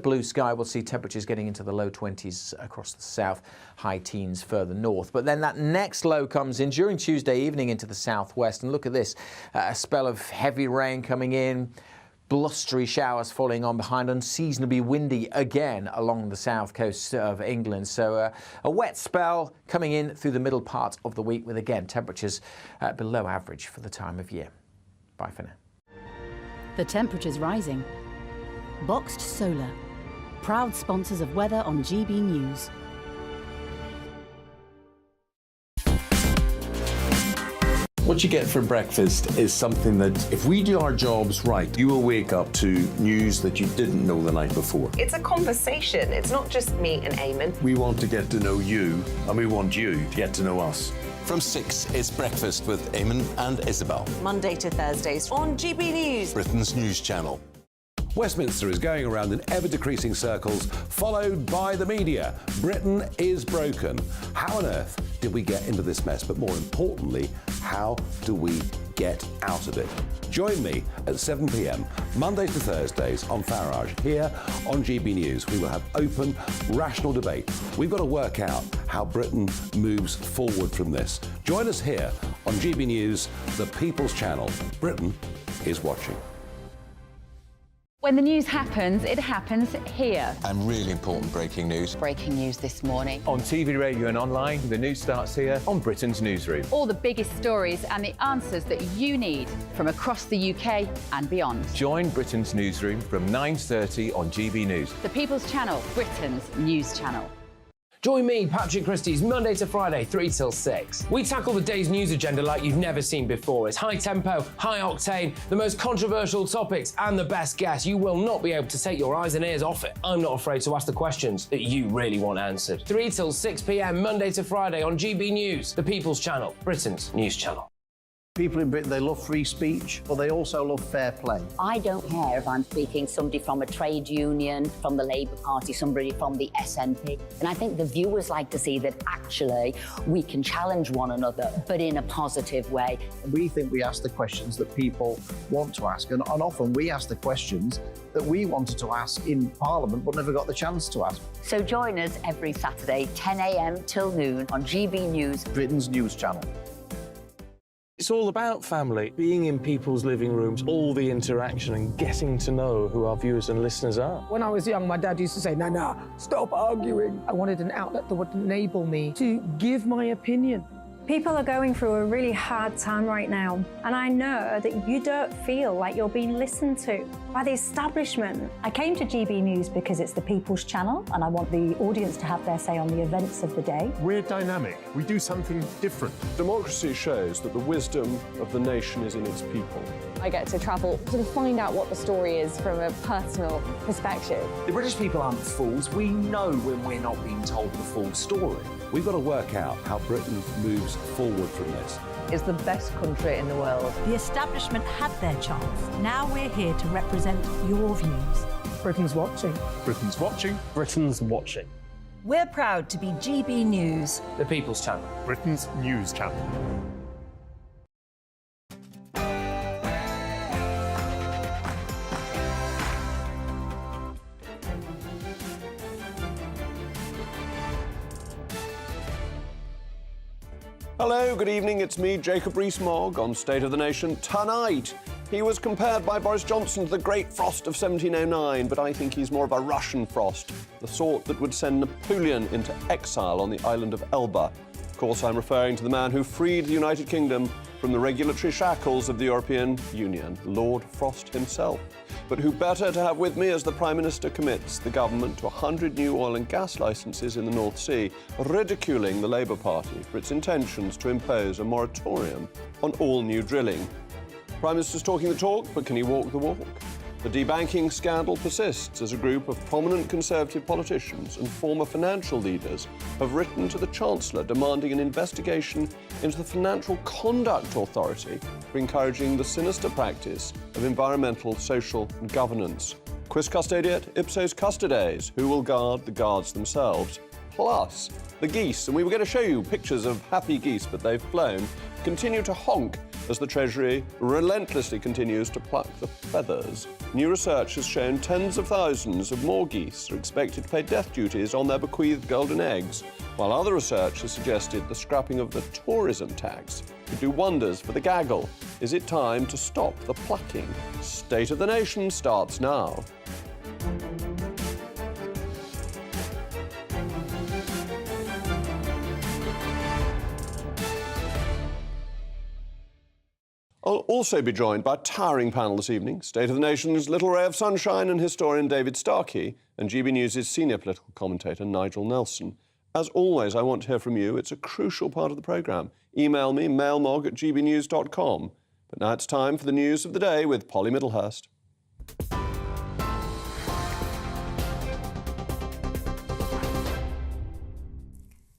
Blue sky will see temperatures getting into the low 20s across the south, high teens further north. But then that next low comes in during Tuesday evening into the southwest. And look at this, a spell of heavy rain coming in, blustery showers falling on behind, unseasonably windy again along the south coast of England. So a wet spell coming in through the middle part of the week with, again, temperatures below average for the time of year. Bye for now. The temperature's rising. Boxed Solar, proud sponsors of weather on GB News. What you get for breakfast is something that, if we do our jobs right, you will wake up to news that you didn't know the night before. It's a conversation. It's not just me and Eamon. We want to get to know you, and we want you to get to know us. From 6, it's Breakfast with Eamon and Isabel. Monday to Thursdays on GB News, Britain's news channel. Westminster is going around in ever-decreasing circles, followed by the media. Britain is broken. How on earth did we get into this mess? But more importantly, how do we get out of it? Join me at 7 p.m, Mondays to Thursdays on Farage, here on GB News. We will have open, rational debate. We've got to work out how Britain moves forward from this. Join us here on GB News, the People's Channel. Britain is watching. When the news happens, it happens here. And really important breaking news. Breaking news this morning. On TV, radio and online, the news starts here on Britain's Newsroom. All the biggest stories and the answers that you need from across the UK and beyond. Join Britain's Newsroom from 9:30 on GB News. The People's Channel, Britain's news channel. Join me, Patrick Christie's, Monday to Friday, 3 till 6. We tackle the day's news agenda like you've never seen before. It's high tempo, high octane, the most controversial topics and the best guests. You will not be able to take your eyes and ears off it. I'm not afraid to ask the questions that you really want answered. 3 till 6 p.m, Monday to Friday on GB News, the People's Channel, Britain's news channel. People in Britain, they love free speech, but they also love fair play. I don't care if I'm speaking somebody from a trade union, from the Labour Party, somebody from the SNP. And I think the viewers like to see that actually we can challenge one another, but in a positive way. We think we ask the questions that people want to ask, and often we ask the questions that we wanted to ask in Parliament but never got the chance to ask. So join us every Saturday, 10 a.m. till noon on GB News, Britain's news channel. It's all about family, being in people's living rooms, all the interaction and getting to know who our viewers and listeners are. When I was young, my dad used to say, "Nah, stop arguing." I wanted an outlet that would enable me to give my opinion. People are going through a really hard time right now, and I know that you don't feel like you're being listened to by the establishment. I came to GB News because it's the People's Channel, and I want the audience to have their say on the events of the day. We're dynamic. We do something different. Democracy shows that the wisdom of the nation is in its people. I get to travel to find out what the story is from a personal perspective. The British people aren't fools. We know when we're not being told the full story. We've got to work out how Britain moves forward from this. It's the best country in the world. The establishment had their chance. Now we're here to represent your views. Britain's watching. Britain's watching. Britain's watching. We're proud to be GB News, the People's Channel, Britain's news channel. Hello, good evening, it's me, Jacob Rees-Mogg, on State of the Nation tonight. He was compared by Boris Johnson to the Great Frost of 1709, but I think he's more of a Russian frost, the sort that would send Napoleon into exile on the island of Elba. Of course, I'm referring to the man who freed the United Kingdom from the regulatory shackles of the European Union, Lord Frost himself. But who better to have with me as the Prime Minister commits the government to 100 new oil and gas licences in the North Sea, ridiculing the Labour Party for its intentions to impose a moratorium on all new drilling. Prime Minister's talking the talk, but can he walk the walk? The debanking scandal persists as a group of prominent Conservative politicians and former financial leaders have written to the Chancellor demanding an investigation into the Financial Conduct Authority for encouraging the sinister practice of environmental, social and governance. Quis custodiet ipsos custodes, who will guard the guards themselves? Plus, the geese, and we were going to show you pictures of happy geese, but they've flown, continue to honk as the Treasury relentlessly continues to pluck the feathers. New research has shown tens of thousands of more geese are expected to pay death duties on their bequeathed golden eggs, while other research has suggested the scrapping of the tourism tax could do wonders for the gaggle. Is it time to stop the plucking? State of the Nation starts now. I'll also be joined by a towering panel this evening. State of the Nation's little ray of sunshine and historian David Starkey, and GB News' senior political commentator Nigel Nelson. As always, I want to hear from you. It's a crucial part of the programme. Email me, mailmog@gbnews.com. But now it's time for the news of the day with Polly Middlehurst.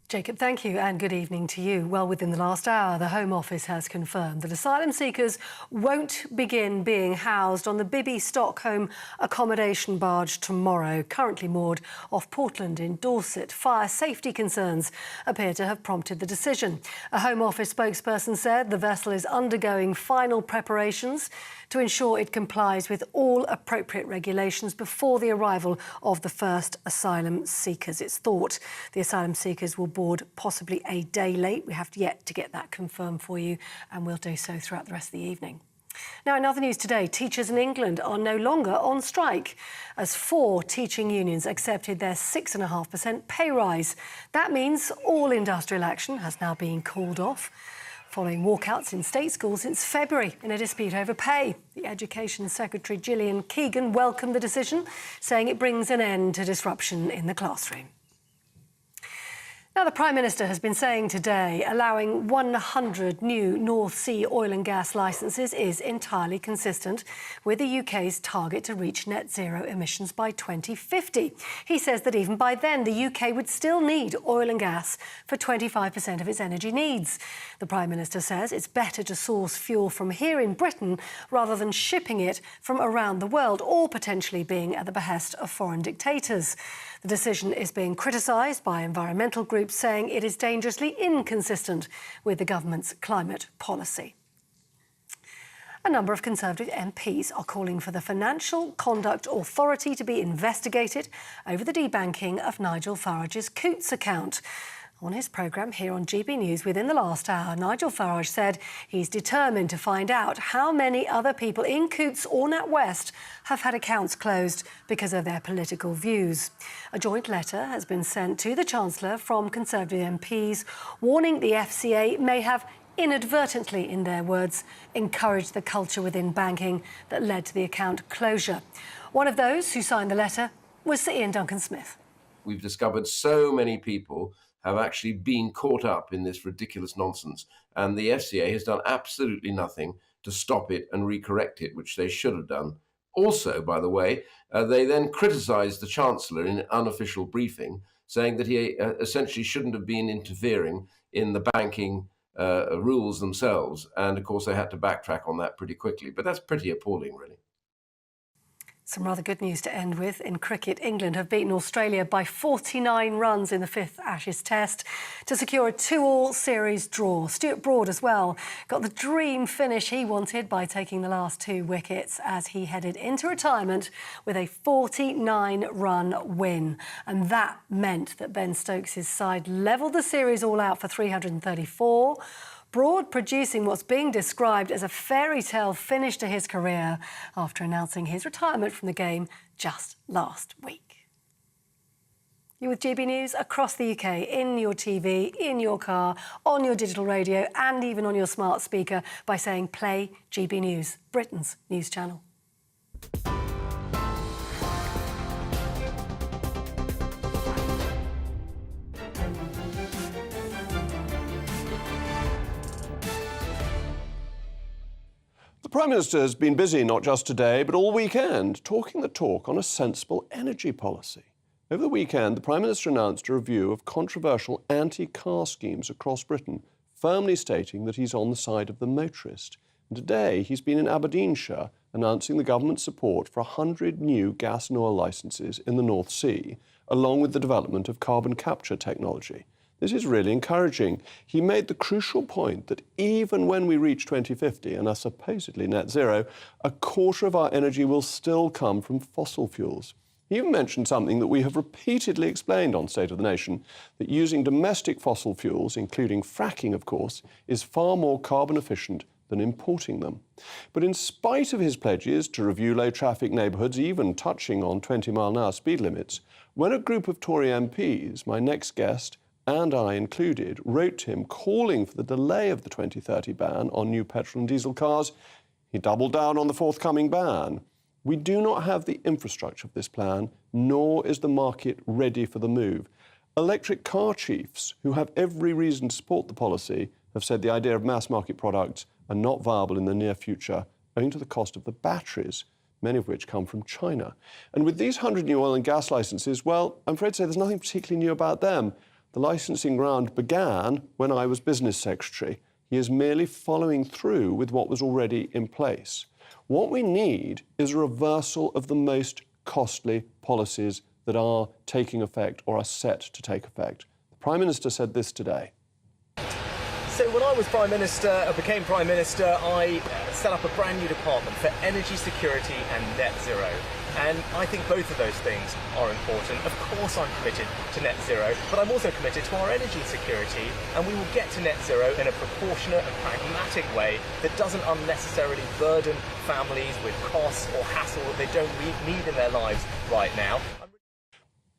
Jacob, thank you, and good evening to you. Well, within the last hour, the Home Office has confirmed that asylum seekers won't begin being housed on the Bibby Stockholm accommodation barge tomorrow, currently moored off Portland in Dorset. Fire safety concerns appear to have prompted the decision. A Home Office spokesperson said the vessel is undergoing final preparations to ensure it complies with all appropriate regulations before the arrival of the first asylum seekers. It's thought the asylum seekers will board possibly a day late. We have yet to get that confirmed for you, and we'll do so throughout the rest of the evening. Now, in other news today, teachers in England are no longer on strike as 4 teaching unions accepted their 6.5% pay rise. That means all industrial action has now been called off, following walkouts in state schools since February in a dispute over pay. The Education Secretary Gillian Keegan welcomed the decision, saying it brings an end to disruption in the classroom. Now, the Prime Minister has been saying today allowing 100 new North Sea oil and gas licences is entirely consistent with the UK's target to reach net zero emissions by 2050. He says that even by then, the UK would still need oil and gas for 25% of its energy needs. The Prime Minister says it's better to source fuel from here in Britain rather than shipping it from around the world or potentially being at the behest of foreign dictators. The decision is being criticised by environmental groups, saying it is dangerously inconsistent with the government's climate policy. A number of Conservative MPs are calling for the Financial Conduct Authority to be investigated over the debanking of Nigel Farage's Coutts account. On his programme here on GB News within the last hour, Nigel Farage said he's determined to find out how many other people in Coutts or NatWest have had accounts closed because of their political views. A joint letter has been sent to the Chancellor from Conservative MPs, warning the FCA may have inadvertently, in their words, encouraged the culture within banking that led to the account closure. One of those who signed the letter was Sir Ian Duncan-Smith. We've discovered so many people have actually been caught up in this ridiculous nonsense, and the FCA has done absolutely nothing to stop it and recorrect it, which they should have done. Also, by the way, they then criticised the Chancellor in an unofficial briefing, saying that he essentially shouldn't have been interfering in the banking rules themselves, and of course they had to backtrack on that pretty quickly. But that's pretty appalling, really. Some rather good news to end with. In cricket, England have beaten Australia by 49 runs in the 5th Ashes Test to secure a 2-all series draw. Stuart Broad as well got the dream finish he wanted by taking the last 2 wickets as he headed into retirement with a 49-run win. And that meant that Ben Stokes' side levelled the series all out for 334. Broad producing what's being described as a fairy tale finish to his career after announcing his retirement from the game just last week. You're with GB News across the UK, in your TV, in your car, on your digital radio and even on your smart speaker by saying play GB News, Britain's news channel. The Prime Minister has been busy not just today, but all weekend, talking the talk on a sensible energy policy. Over the weekend, the Prime Minister announced a review of controversial anti-car schemes across Britain, firmly stating that he's on the side of the motorist. And today, he's been in Aberdeenshire announcing the government's support for 100 new gas and oil licences in the North Sea, along with the development of carbon capture technology. This is really encouraging. He made the crucial point that even when we reach 2050 and are supposedly net zero, a quarter of our energy will still come from fossil fuels. He even mentioned something that we have repeatedly explained on State of the Nation, that using domestic fossil fuels, including fracking, of course, is far more carbon efficient than importing them. But in spite of his pledges to review low-traffic neighbourhoods, even touching on 20-mile-an-hour speed limits, when a group of Tory MPs, my next guest, and I included, wrote to him calling for the delay of the 2030 ban on new petrol and diesel cars, he doubled down on the forthcoming ban. We do not have the infrastructure of this plan, nor is the market ready for the move. Electric car chiefs, who have every reason to support the policy, have said the idea of mass market products are not viable in the near future, owing to the cost of the batteries, many of which come from China. And with these 100 new oil and gas licences, well, I'm afraid to say there's nothing particularly new about them. The licensing round began when I was business secretary. He is merely following through with what was already in place. What we need is a reversal of the most costly policies that are taking effect or are set to take effect. The Prime Minister said this today. So when I was became Prime Minister, I set up a brand new department for energy security and net zero. And I think both of those things are important. Of course I'm committed to net zero, but I'm also committed to our energy security, and we will get to net zero in a proportionate and pragmatic way that doesn't unnecessarily burden families with costs or hassle that they don't need in their lives right now.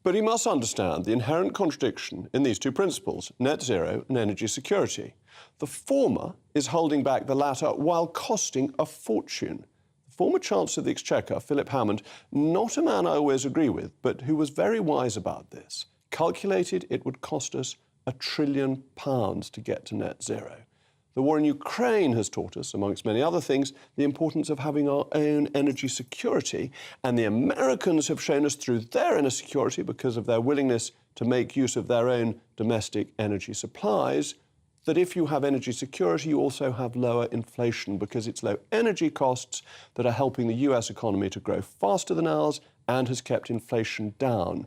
But he must understand the inherent contradiction in these two principles, net zero and energy security. The former is holding back the latter while costing a fortune. The former Chancellor of the Exchequer, Philip Hammond, not a man I always agree with, but who was very wise about this, calculated it would cost us £1 trillion to get to net zero. The war in Ukraine has taught us, amongst many other things, the importance of having our own energy security, and the Americans have shown us through their inner security, because of their willingness to make use of their own domestic energy supplies, that if you have energy security, you also have lower inflation, because it's low energy costs that are helping the US economy to grow faster than ours and has kept inflation down.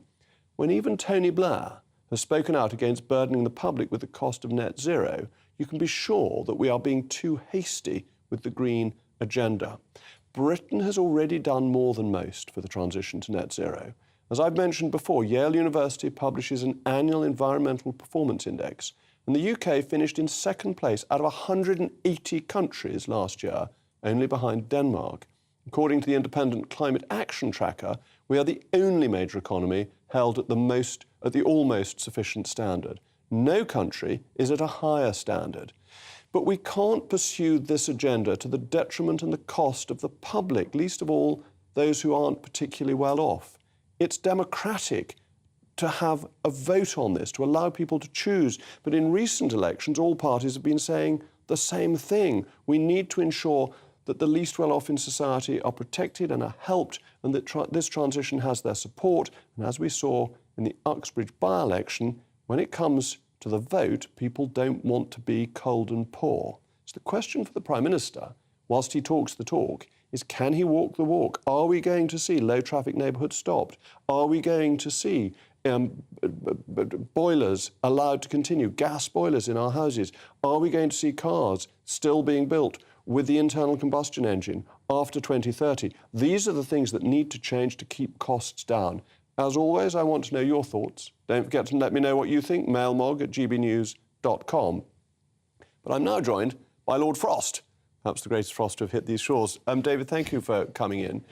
When even Tony Blair has spoken out against burdening the public with the cost of net zero, you can be sure that we are being too hasty with the green agenda. Britain has already done more than most for the transition to net zero. As I've mentioned before, Yale University publishes an annual environmental performance index, and the UK finished in second place out of 180 countries last year, only behind Denmark. According to the independent Climate Action Tracker, we are the only major economy held at the almost sufficient standard. No country is at a higher standard. But we can't pursue this agenda to the detriment and the cost of the public, least of all those who aren't particularly well off. It's democratic to have a vote on this, to allow people to choose. But in recent elections, all parties have been saying the same thing. We need to ensure that the least well-off in society are protected and are helped, and that this transition has their support. And as we saw in the Uxbridge by-election, when it comes to the vote, people don't want to be cold and poor. So the question for the Prime Minister, whilst he talks the talk, is can he walk the walk? Are we going to see low-traffic neighbourhoods stopped? Are we going to see boilers allowed to continue, gas boilers in our houses? Are we going to see cars still being built with the internal combustion engine after 2030? These are the things that need to change to keep costs down. As always, I want to know your thoughts. Don't forget to let me know what you think, mailmog@gbnews.com. But I'm now joined by Lord Frost, perhaps the greatest frost to have hit these shores. David, thank you for coming in.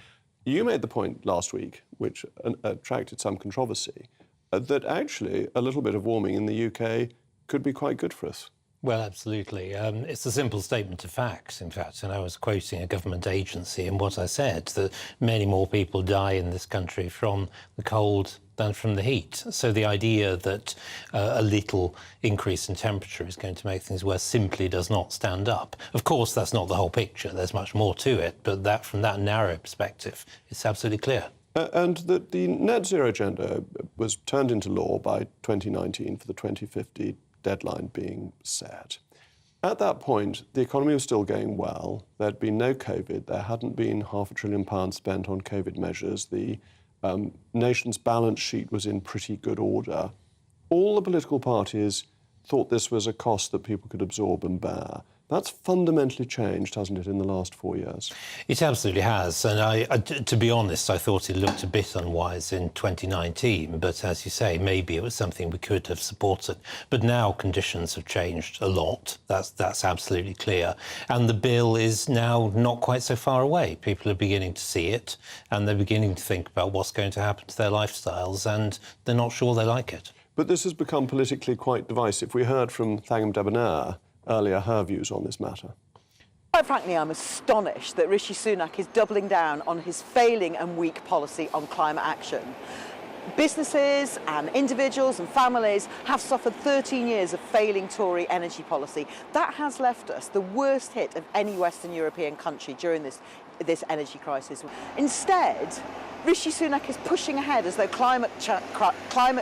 You made the point last week, which attracted some controversy, that actually a little bit of warming in the UK could be quite good for us. Well, absolutely. It's a simple statement of facts, in fact, and I was quoting a government agency in what I said, that many more people die in this country from the cold than from the heat. So the idea that a little increase in temperature is going to make things worse simply does not stand up. Of course, that's not the whole picture. There's much more to it, but that, from that narrow perspective, it's absolutely clear. And that the net zero agenda was turned into law by 2019 for the 2050 deadline being set. At that point, the economy was still going well. There'd been no COVID. There hadn't been £500 billion spent on COVID measures. The nation's balance sheet was in pretty good order. All the political parties thought this was a cost that people could absorb and bear. That's fundamentally changed, hasn't it, in the last 4 years? It absolutely has. And to be honest, I thought it looked a bit unwise in 2019. But as you say, maybe it was something we could have supported. But now conditions have changed a lot. That's absolutely clear. And the bill is now not quite so far away. People are beginning to see it, and they're beginning to think about what's going to happen to their lifestyles, and they're not sure they like it. But this has become politically quite divisive. We heard from Thangam Debonair earlier her views on this matter. Quite frankly, I'm astonished that Rishi Sunak is doubling down on his failing and weak policy on climate action. Businesses and individuals and families have suffered 13 years of failing Tory energy policy. That has left us the worst hit of any Western European country during this energy crisis. Instead, Rishi Sunak is pushing ahead as though climate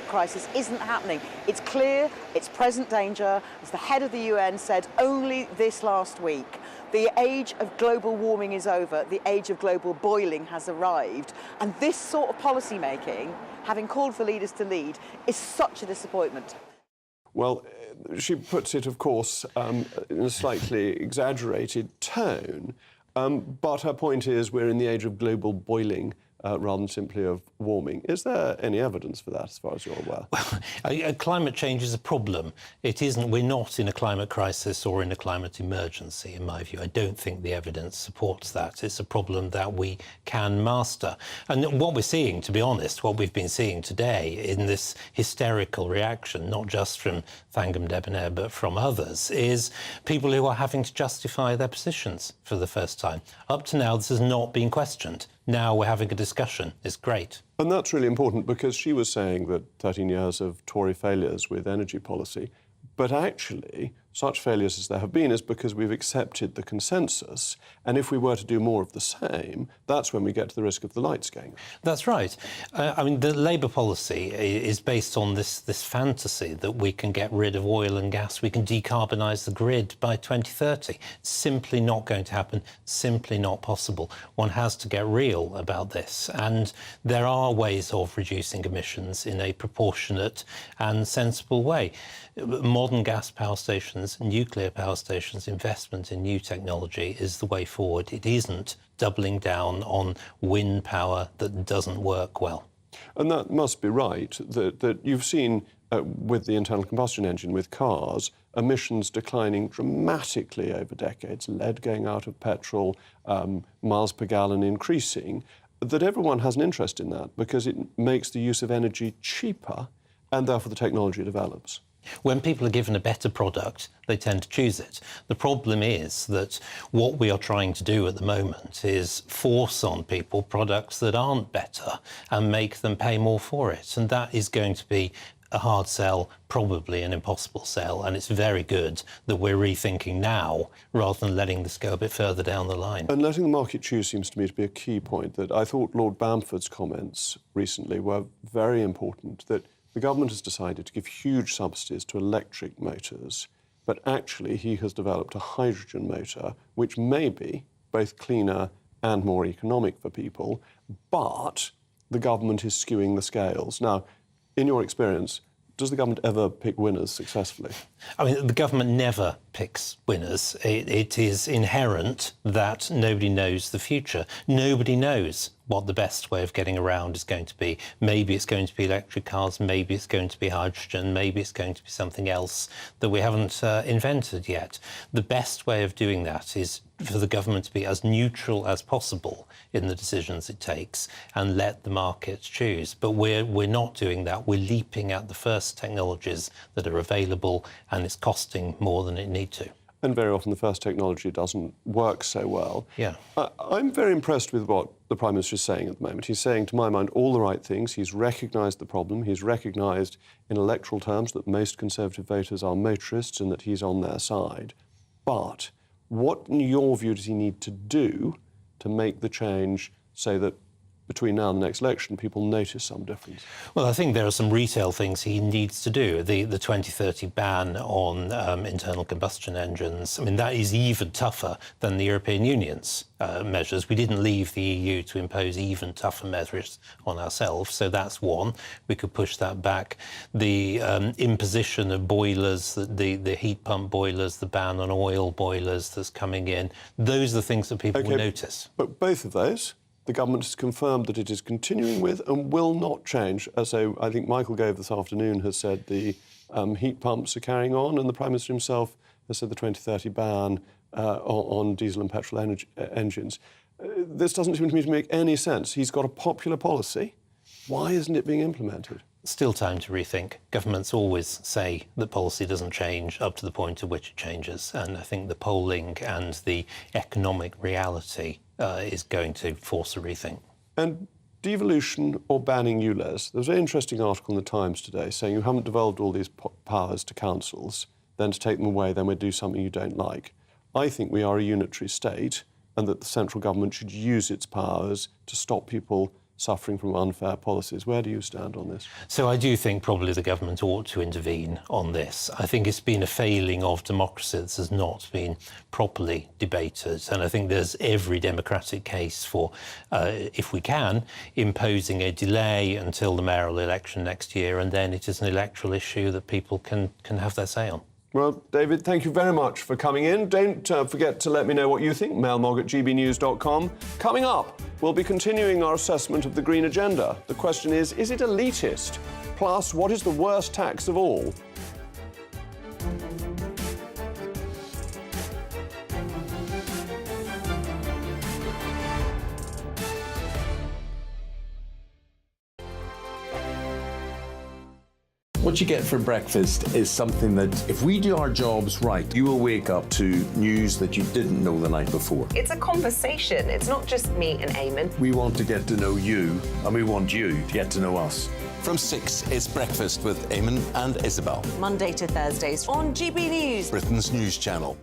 crisis isn't happening. It's clear, it's present danger. As the head of the UN said only this last week, the age of global warming is over, the age of global boiling has arrived. And this sort of policy making, having called for leaders to lead, is such a disappointment. Well, she puts it, of course, in a slightly exaggerated tone, but her point is we're in the age of global boiling rather than simply of warming. Is there any evidence for that, as far as you're aware? Well, climate change is a problem. It isn't. We're not in a climate crisis or in a climate emergency, in my view. I don't think the evidence supports that. It's a problem that we can master. And what we're seeing, to be honest, what we've been seeing today in this hysterical reaction, not just from Thangam Debonair, but from others, is people who are having to justify their positions for the first time. Up to now, this has not been questioned. Now we're having a discussion. It's great. And that's really important, because she was saying that 13 years of Tory failures with energy policy, but actually such failures as there have been is because we've accepted the consensus, and if we were to do more of the same, that's when we get to the risk of the lights going. That's right. I mean, the Labour policy is based on this fantasy that we can get rid of oil and gas, we can decarbonise the grid by 2030. It's simply not going to happen, simply not possible. One has to get real about this, and there are ways of reducing emissions in a proportionate and sensible way. Modern gas power stations, nuclear power stations, investment in new technology is the way forward. It isn't doubling down on wind power that doesn't work well. And that must be right, that you've seen with the internal combustion engine, with cars, emissions declining dramatically over decades, lead going out of petrol, miles per gallon increasing, that everyone has an interest in that because it makes the use of energy cheaper and therefore the technology develops. When people are given a better product, they tend to choose it. The problem is that what we are trying to do at the moment is force on people products that aren't better and make them pay more for it. And that is going to be a hard sell, probably an impossible sell. And it's very good that we're rethinking now rather than letting this go a bit further down the line. And letting the market choose seems to me to be a key point. That I thought Lord Bamford's comments recently were very important, that the government has decided to give huge subsidies to electric motors, but actually he has developed a hydrogen motor, which may be both cleaner and more economic for people, but the government is skewing the scales. Now, in your experience, does the government ever pick winners successfully? I mean, the government never picks winners. It is inherent that nobody knows the future. Nobody knows what the best way of getting around is going to be. Maybe it's going to be electric cars, maybe it's going to be hydrogen, maybe it's going to be something else that we haven't invented yet. The best way of doing that is for the government to be as neutral as possible in the decisions it takes and let the markets choose. But we're not doing that. We're leaping at the first technologies that are available, and it's costing more than it needs to. And very often the first technology doesn't work so well. Yeah. I'm very impressed with what the Prime Minister is saying at the moment. He's saying, to my mind, all the right things. He's recognised the problem. He's recognised in electoral terms that most Conservative voters are motorists and that he's on their side. But what, in your view, does he need to do to make the change so that between now and the next election, people notice some difference? Well, I think there are some retail things he needs to do. The 2030 ban on internal combustion engines, I mean, that is even tougher than the European Union's measures. We didn't leave the EU to impose even tougher measures on ourselves, so that's one. We could push that back. The imposition of boilers, the heat pump boilers, the ban on oil boilers that's coming in, those are the things that people will notice. But both of those, the government has confirmed that it is continuing with and will not change. So I think Michael Gove this afternoon has said the heat pumps are carrying on, and the Prime Minister himself has said the 2030 ban on diesel and petrol engines. This doesn't seem to me to make any sense. He's got a popular policy. Why isn't it being implemented? Still time to rethink. Governments always say that policy doesn't change up to the point at which it changes. And I think the polling and the economic reality is going to force a rethink. And devolution or banning ULEZ. There was an interesting article in the Times today saying you haven't devolved all these powers to councils, then to take them away, then we'd do something you don't like. I think we are a unitary state and that the central government should use its powers to stop people suffering from unfair policies. Where do you stand on this? So I do think probably the government ought to intervene on this. I think it's been a failing of democracy that has not been properly debated. And I think there's every democratic case for, if we can, imposing a delay until the mayoral election next year, and then it is an electoral issue that people can have their say on. Well, David, thank you very much for coming in. Don't forget to let me know what you think, mailmog@gbnews.com. Coming up, we'll be continuing our assessment of the Green Agenda. The question is it elitist? Plus, what is the worst tax of all? What you get for breakfast is something that, if we do our jobs right, you will wake up to news that you didn't know the night before. It's a conversation. It's not just me and Eamon. We want to get to know you, and we want you to get to know us. From 6, it's Breakfast with Eamon and Isabel. Monday to Thursdays on GB News, Britain's news channel.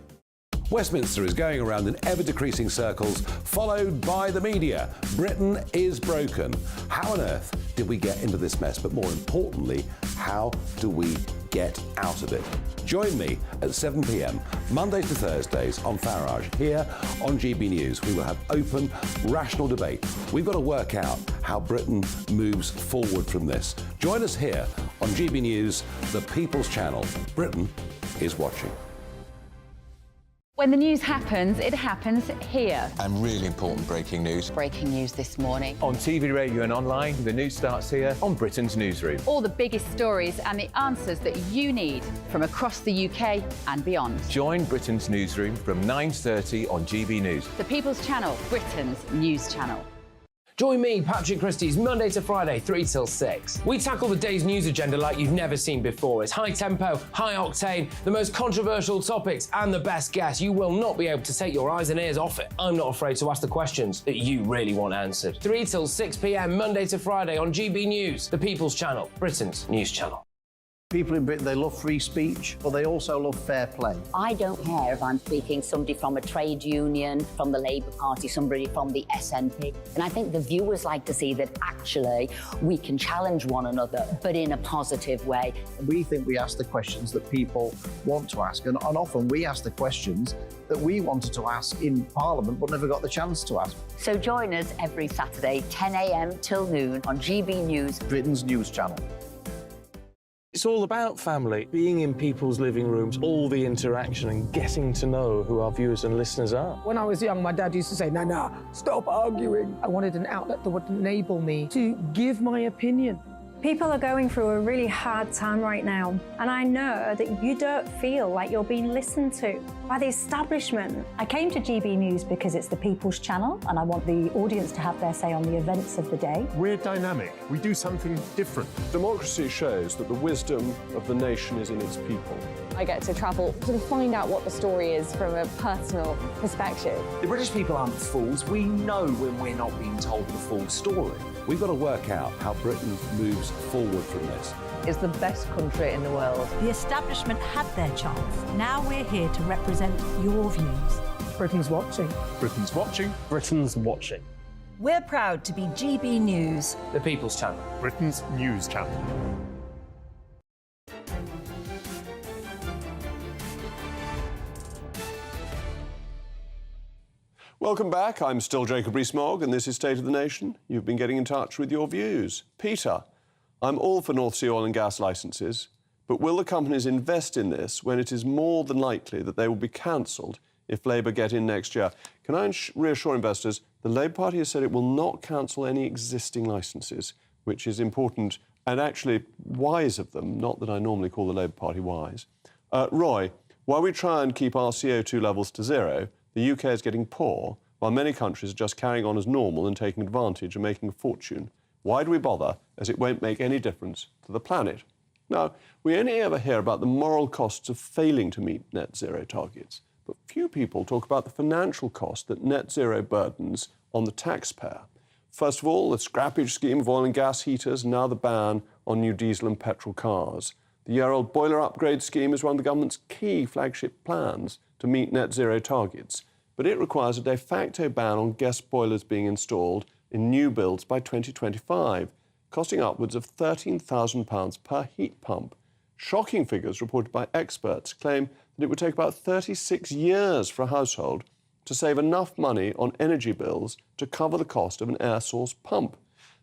Westminster is going around in ever-decreasing circles, followed by the media. Britain is broken. How on earth did we get into this mess? But more importantly, how do we get out of it? Join me at 7 p.m, Mondays to Thursdays on Farage, here on GB News. We will have open, rational debate. We've got to work out how Britain moves forward from this. Join us here on GB News, the People's Channel. Britain is watching. When the news happens, it happens here. And really important breaking news. Breaking news this morning. On TV, radio and online, the news starts here on Britain's Newsroom. All the biggest stories and the answers that you need from across the UK and beyond. Join Britain's Newsroom from 9:30 on GB News. The People's Channel, Britain's news channel. Join me, Patrick Christie's, Monday to Friday, 3 till 6. We tackle the day's news agenda like you've never seen before. It's high tempo, high octane, the most controversial topics and the best guests. You will not be able to take your eyes and ears off it. I'm not afraid to ask the questions that you really want answered. 3 till 6 p.m, Monday to Friday on GB News, the People's Channel, Britain's news channel. People in Britain, they love free speech, but they also love fair play. I don't care if I'm speaking somebody from a trade union, from the Labour Party, somebody from the SNP. And I think the viewers like to see that actually we can challenge one another, but in a positive way. We think we ask the questions that people want to ask, and often we ask the questions that we wanted to ask in Parliament but never got the chance to ask. So join us every Saturday, 10 a.m. till noon on GB News, Britain's news channel. It's all about family, being in people's living rooms, all the interaction and getting to know who our viewers and listeners are. When I was young, my dad used to say, "Nah, stop arguing." I wanted an outlet that would enable me to give my opinion. People are going through a really hard time right now, and I know that you don't feel like you're being listened to by the establishment. I came to GB News because it's the People's Channel, and I want the audience to have their say on the events of the day. We're dynamic. We do something different. Democracy shows that the wisdom of the nation is in its people. I get to travel to find out what the story is from a personal perspective. The British people aren't fools. We know when we're not being told the full story. We've got to work out how Britain moves forward from this. It's the best country in the world. The establishment had their chance. Now we're here to represent your views. Britain's watching. Britain's watching. Britain's watching. We're proud to be GB News, the People's Channel, Britain's news channel. Welcome back. I'm still Jacob Rees-Mogg, and this is State of the Nation. You've been getting in touch with your views. Peter, I'm all for North Sea oil and gas licences, but will the companies invest in this when it is more than likely that they will be cancelled if Labour get in next year? Can I reassure investors, the Labour Party has said it will not cancel any existing licences, which is important and actually wise of them, not that I normally call the Labour Party wise. Roy, while we try and keep our CO2 levels to zero, the UK is getting poor, while many countries are just carrying on as normal and taking advantage and making a fortune. Why do we bother, as it won't make any difference to the planet? Now, we only ever hear about the moral costs of failing to meet net zero targets, but few people talk about the financial cost that net zero burdens on the taxpayer. First of all, the scrappage scheme of oil and gas heaters, and now the ban on new diesel and petrol cars. The year-old boiler upgrade scheme is one of the government's key flagship plans to meet net zero targets, but it requires a de facto ban on gas boilers being installed in new builds by 2025, costing upwards of £13,000 per heat pump. Shocking figures reported by experts claim that it would take about 36 years for a household to save enough money on energy bills to cover the cost of an air source pump.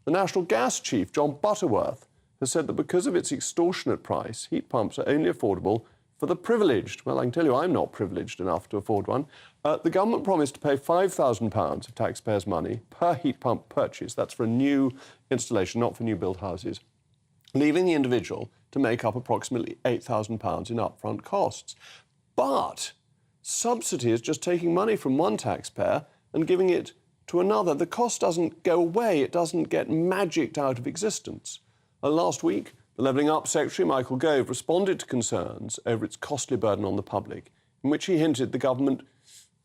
The National Gas Chief, John Butterworth, has said that because of its extortionate price, heat pumps are only affordable for the privileged. Well, I can tell you I'm not privileged enough to afford one. The government promised to pay £5,000 of taxpayers' money per heat pump purchase. That's for a new installation, not for new build houses, leaving the individual to make up approximately £8,000 in upfront costs. But subsidy is just taking money from one taxpayer and giving it to another. The cost doesn't go away. It doesn't get magicked out of existence. Last week, the Levelling Up Secretary, Michael Gove, responded to concerns over its costly burden on the public, in which he hinted the government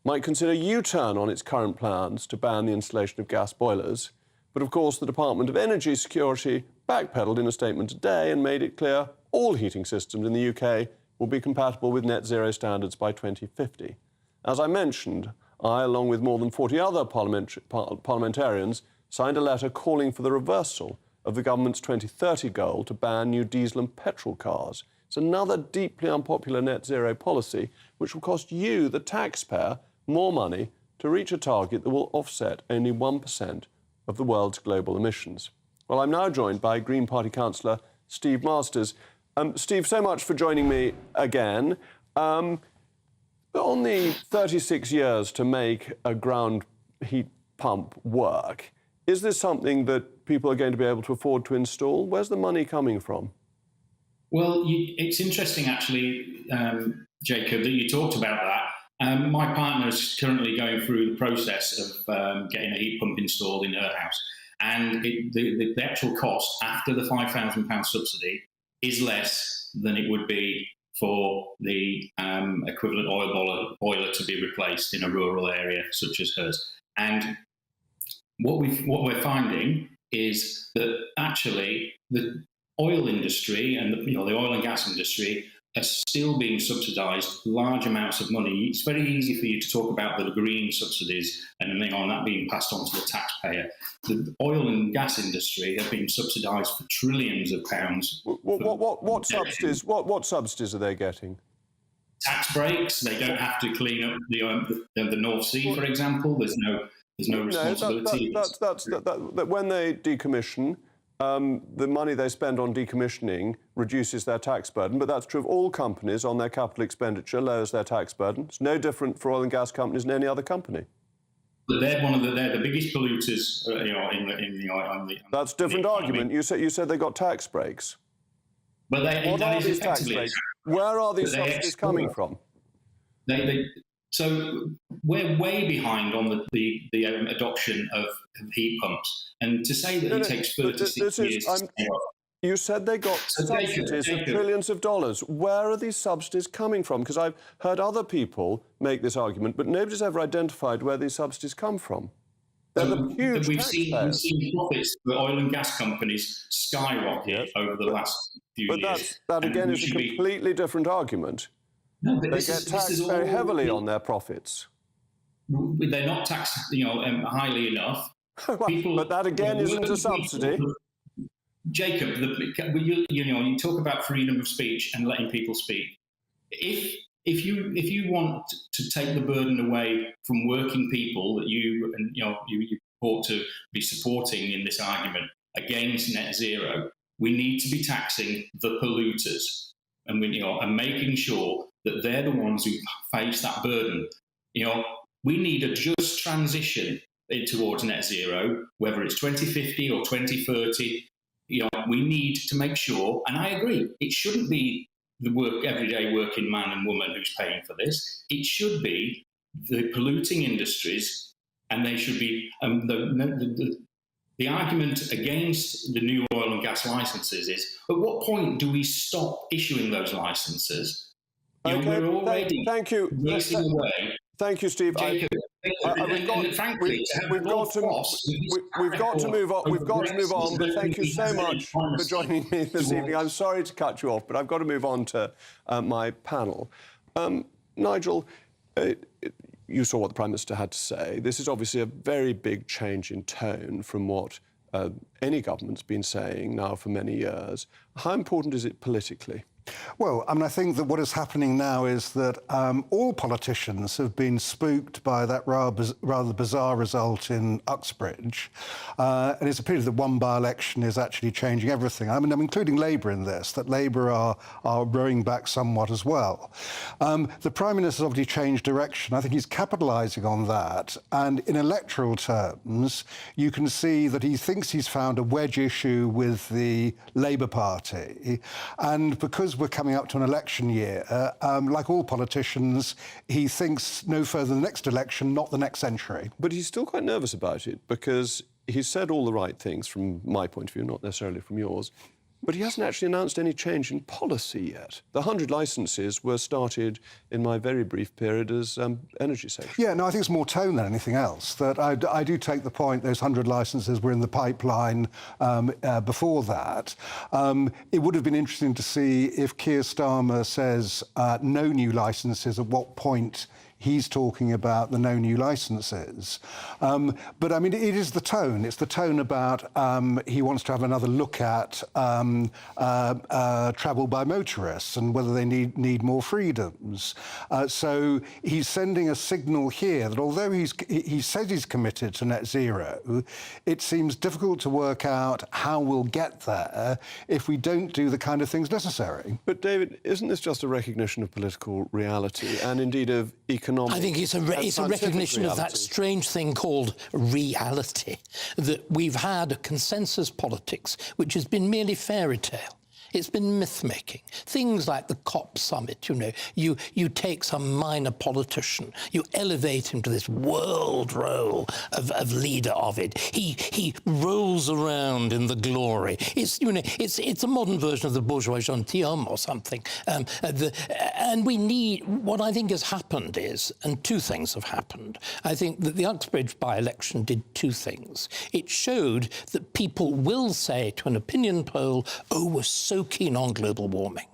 might consider a U-turn on its current plans to ban the installation of gas boilers. But of course, the Department of Energy Security backpedalled in a statement today and made it clear all heating systems in the UK will be compatible with net zero standards by 2050. As I mentioned, I, along with more than 40 other parliamentarians, signed a letter calling for the reversal of the government's 2030 goal to ban new diesel and petrol cars. It's another deeply unpopular net zero policy which will cost you, the taxpayer, more money to reach a target that will offset only 1% of the world's global emissions. Well, I'm now joined by Green Party councillor Steve Masters. Steve, so much for joining me again. On the 36 years to make a ground heat pump work, is this something that people are going to be able to afford to install? Where's the money coming from? Well, it's interesting, actually, Jacob, that you talked about that. My partner is currently going through the process of getting a heat pump installed in her house. And the actual cost after the £5,000 subsidy is less than it would be for the equivalent oil boiler to be replaced in a rural area such as hers. And what we're finding is that actually the oil industry and the oil and gas industry are still being subsidised large amounts of money. It's very easy for you to talk about the green subsidies and that being passed on to the taxpayer. The oil and gas industry have been subsidised for trillions of pounds. What subsidies? What subsidies are they getting? Tax breaks. They don't have to clean up the North Sea, for example. There's no responsibility. That when they decommission, the money they spend on decommissioning reduces their tax burden, but that's true of all companies on their capital expenditure, lowers their tax burden. It's no different for oil and gas companies than any other company. But they're the biggest polluters, That's a different argument. You said they got tax breaks. But what are these tax breaks? Where are these subsidies coming from? So we're way behind on the adoption of heat pumps. And to say that it takes 36 years... You said they got subsidies of trillions of dollars. Where are these subsidies coming from? Because I've heard other people make this argument, but nobody's ever identified where these subsidies come from. They're the huge we've seen profits for oil and gas companies skyrocket over the last few years. That again is a completely different argument. No, but they get taxed very heavily on their profits. They're not taxed, highly enough. But that again isn't a subsidy. Jacob, you talk about freedom of speech and letting people speak. If you want to take the burden away from working people that you ought to be supporting in this argument against net zero, we need to be taxing the polluters, and making sure that they're the ones who face that burden. We need a just transition towards net zero, whether it's 2050 or 2030. We need to make sure, and I agree, it shouldn't be the everyday working man and woman who's paying for this. It should be the polluting industries, and they should be the argument against the new oil and gas licenses is, at what point do we stop issuing those licenses? We're already racing away. Thank you, Steve. Jacob, we've got to move on. We've got to move on. But thank you so much for joining me this evening. I'm sorry to cut you off, but I've got to move on to my panel. Nigel, you saw what the Prime Minister had to say. This is obviously a very big change in tone from what any government's been saying now for many years. How important is it politically? Well, I think that what is happening now is that all politicians have been spooked by that rather bizarre result in Uxbridge. And it's a pity that one by-election is actually changing everything. I'm including Labour in this, that Labour are rowing back somewhat as well. The Prime Minister's obviously changed direction. I think he's capitalising on that. And in electoral terms, you can see that he thinks he's found a wedge issue with the Labour Party. And because we're coming up to an election year, like all politicians, he thinks no further than the next election, not the next century. But he's still quite nervous about it, because he's said all the right things from my point of view, not necessarily from yours, but he hasn't actually announced any change in policy yet. The 100 licences were started in my very brief period as energy secretary. Yeah, no, I think it's more tone than anything else. That I do take the point those 100 licences were in the pipeline before that. It would have been interesting to see if Keir Starmer says no new licences, at what point he's talking about the no new licences. But, it is the tone. It's the tone about he wants to have another look at travel by motorists and whether they need more freedoms. So he's sending a signal here that although he says he's committed to net zero, it seems difficult to work out how we'll get there if we don't do the kind of things necessary. But, David, isn't this just a recognition of political reality and indeed of economic... I think it's a recognition of that strange thing called reality, that we've had a consensus politics which has been merely fairy tale. It's been myth-making. Things like the COP summit, you take some minor politician, you elevate him to this world role of leader of it. He rolls around in the glory. It's a modern version of the bourgeois gentilhomme or something. And we need, what I think has happened is, and two things have happened. I think that the Uxbridge by-election did two things. It showed that people will say to an opinion poll, oh, we're so keen on global warming,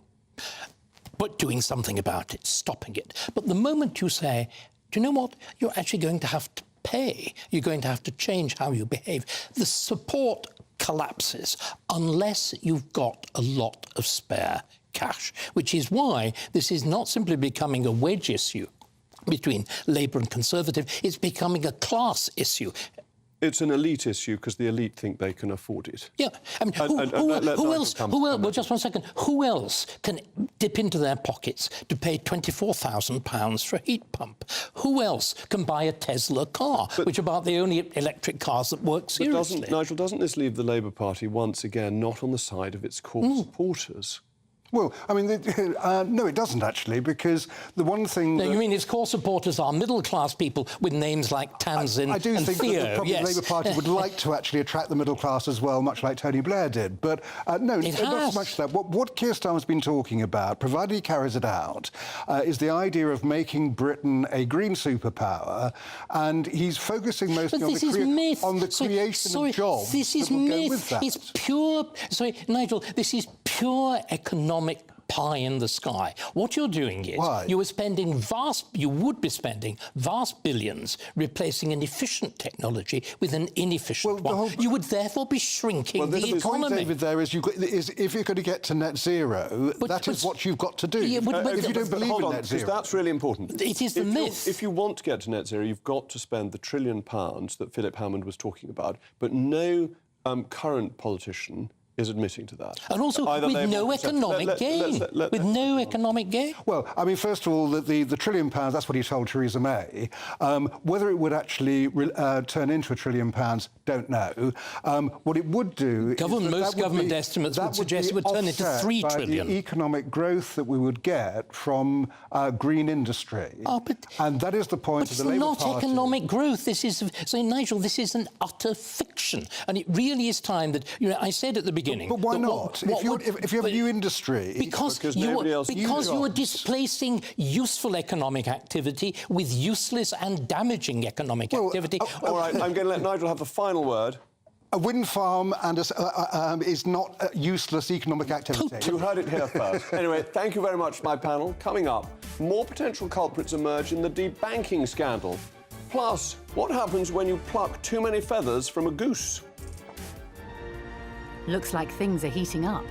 but doing something about it, stopping it. But the moment you say, do you know what, you're actually going to have to pay, you're going to have to change how you behave, the support collapses unless you've got a lot of spare cash, which is why this is not simply becoming a wedge issue between Labour and Conservative, it's becoming a class issue. It's an elite issue because the elite think they can afford it. Yeah, who else? Well, just one second. Who else can dip into their pockets to pay £24,000 for a heat pump? Who else can buy a Tesla car, which are about the only electric cars that work seriously? Nigel, doesn't this leave the Labour Party once again not on the side of its core supporters? Well, no, it doesn't actually, because the one thing... No, you mean its core supporters are middle-class people with names like Tanzin I do and think Theo, that the Labour Party would like to actually attract the middle class as well, much like Tony Blair did. But no, not so much that. What Keir Starmer's been talking about, provided he carries it out, is the idea of making Britain a green superpower, and he's focusing mostly on the creation of jobs. This is myth. It's pure... Sorry, Nigel, this is pure economic pie in the sky. What you're doing is you would be spending vast billions replacing an efficient technology with an inefficient one. You would therefore be shrinking the economy. The point, David, there is, if you're going to get to net zero, that is what you've got to do. Yeah, if you don't believe in net zero. That's really important. It is the myth. If you want to get to net zero, you've got to spend the £1 trillion that Philip Hammond was talking about, but no current politician is admitting to that. And also with no economic gain. With no economic gain. Well, I mean, first of all, the £1 trillion, that's what he told Theresa May. Whether it would actually turn into £1 trillion, don't know. What it would do... Most government estimates would suggest it would turn into £3 trillion. The economic growth that we would get from green industry. And that is the point of the Labour Party. But it's not economic growth. This is... So, Nigel, this is an utter fiction. And it really is time that... You know, I said at the beginning... But why not? If you have a new industry... Because you're displacing useful economic activity with useless and damaging economic activity. All right, I'm going to let Nigel have the final word. A wind farm is not a useless economic activity. You heard it here first. Anyway, thank you very much, my panel. Coming up, more potential culprits emerge in the debanking scandal. Plus, what happens when you pluck too many feathers from a goose? Looks like things are heating up.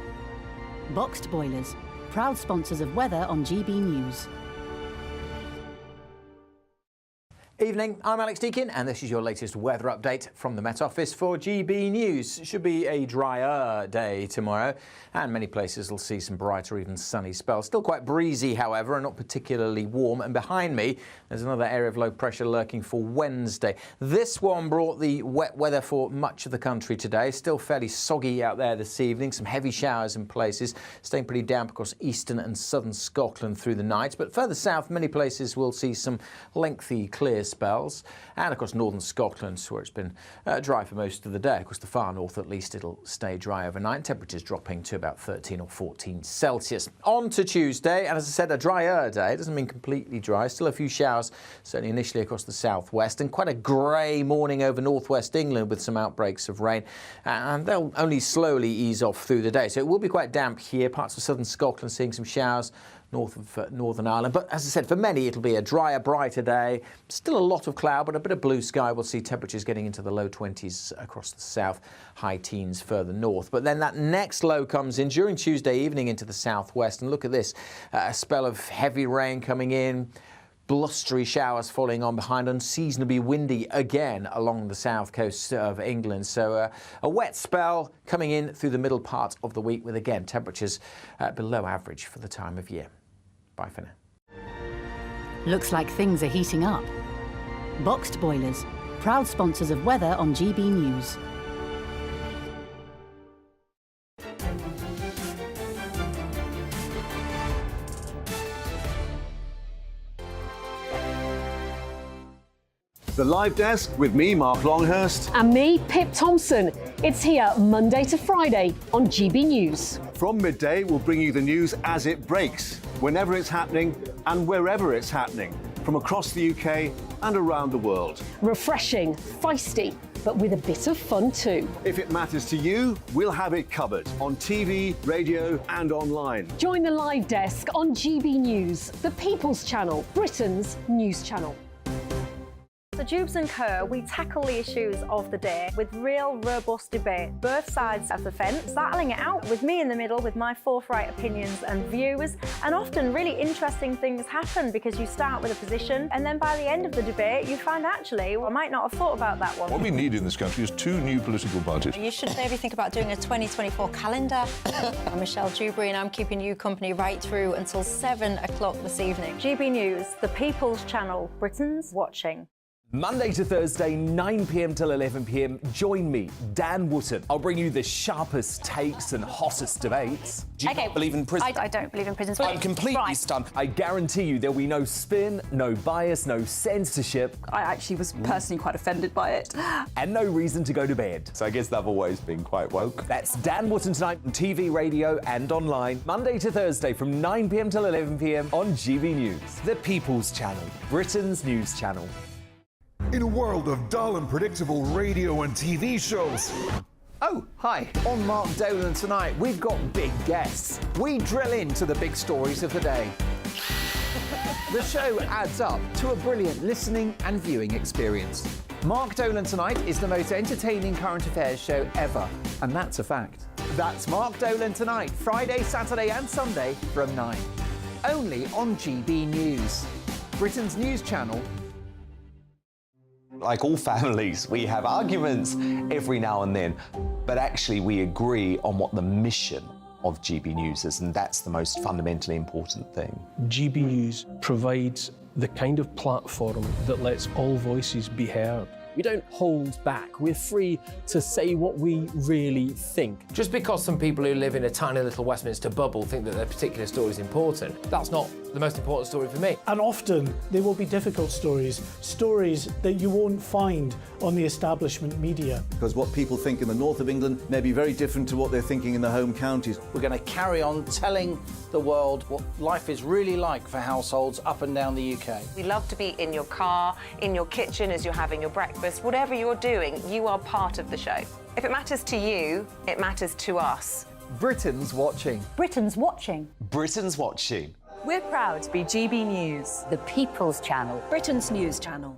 Boxed boilers, proud sponsors of weather on GB News. Evening, I'm Alex Deakin, and this is your latest weather update from the Met Office for GB News. It should be a drier day tomorrow, and many places will see some brighter, even sunny spells. Still quite breezy, however, and not particularly warm. And behind me, there's another area of low pressure lurking for Wednesday. This one brought the wet weather for much of the country today. Still fairly soggy out there this evening. Some heavy showers in places, staying pretty damp across eastern and southern Scotland through the night. But further south, many places will see some lengthy, clear spells, and across northern Scotland, where it's been dry for most of the day. Of course, the far north, at least, it'll stay dry overnight. Temperatures dropping to about 13 or 14 Celsius. On to Tuesday, and as I said, a drier day. It doesn't mean completely dry. Still a few showers, certainly initially across the southwest, and quite a grey morning over northwest England with some outbreaks of rain. And they'll only slowly ease off through the day. So it will be quite damp here. Parts of southern Scotland seeing some showers, north of Northern Ireland. But as I said, for many, it'll be a drier, brighter day. Still a lot of cloud, but a bit of blue sky. We'll see temperatures getting into the low 20s across the south, high teens further north. But then that next low comes in during Tuesday evening into the southwest. And look at this, a spell of heavy rain coming in, blustery showers following on behind, unseasonably windy again along the south coast of England. So a wet spell coming in through the middle part of the week with, again, temperatures below average for the time of year. Bye for now. Looks like things are heating up. Boxed boilers, proud sponsors of weather on GB News. The Live Desk with me, Mark Longhurst. And me, Pip Thompson. It's here Monday to Friday on GB News. From midday, we'll bring you the news as it breaks, whenever it's happening and wherever it's happening, from across the UK and around the world. Refreshing, feisty, but with a bit of fun too. If it matters to you, we'll have it covered on TV, radio and online. Join the Live Desk on GB News, the People's Channel, Britain's news channel. So Jubes and Kerr, we tackle the issues of the day with real robust debate, both sides of the fence, battling it out with me in the middle with my forthright opinions and views. And often really interesting things happen because you start with a position and then by the end of the debate you find actually, well, I might not have thought about that one. What we need in this country is 2 new political parties. You should maybe think about doing a 2024 calendar. I'm Michelle Dewberry and I'm keeping you company right through until 7 o'clock this evening. GB News, the People's Channel, Britain's watching. Monday to Thursday, 9 p.m. till 11 p.m. Join me, Dan Wootton. I'll bring you the sharpest takes and hottest debates. Do you not believe in prison? I don't believe in prisons. I'm completely stunned. I guarantee you there'll be no spin, no bias, no censorship. I actually was personally quite offended by it. And no reason to go to bed. So I guess they've always been quite woke. That's Dan Wootton tonight on TV, radio and online. Monday to Thursday from 9 p.m. till 11 p.m. on GB News. The People's Channel, Britain's news channel. In a world of dull and predictable radio and TV shows, Oh, hi. On Mark Dolan tonight, we've got big guests. We drill into the big stories of the day. The show adds up to a brilliant listening and viewing experience. Mark Dolan Tonight is the most entertaining current affairs show ever, and that's a fact. That's Mark Dolan Tonight, Friday, Saturday and Sunday from 9. Only on GB News, Britain's news channel. Like all families, we have arguments every now and then, but actually we agree on what the mission of GB News is, and that's the most fundamentally important thing. GB News provides the kind of platform that lets all voices be heard. We don't hold back. We're free to say what we really think. Just because some people who live in a tiny little Westminster bubble think that their particular story is important, that's not the most important story for me. And often they will be difficult stories, stories that you won't find on the establishment media. Because what people think in the north of England may be very different to what they're thinking in the home counties. We're going to carry on telling the world what life is really like for households up and down the UK. We love to be in your car, in your kitchen as you're having your breakfast. Whatever you're doing, you are part of the show. If it matters to you, it matters to us. Britain's watching. Britain's watching. Britain's watching. We're proud to be GB News, The People's Channel. Britain's news channel.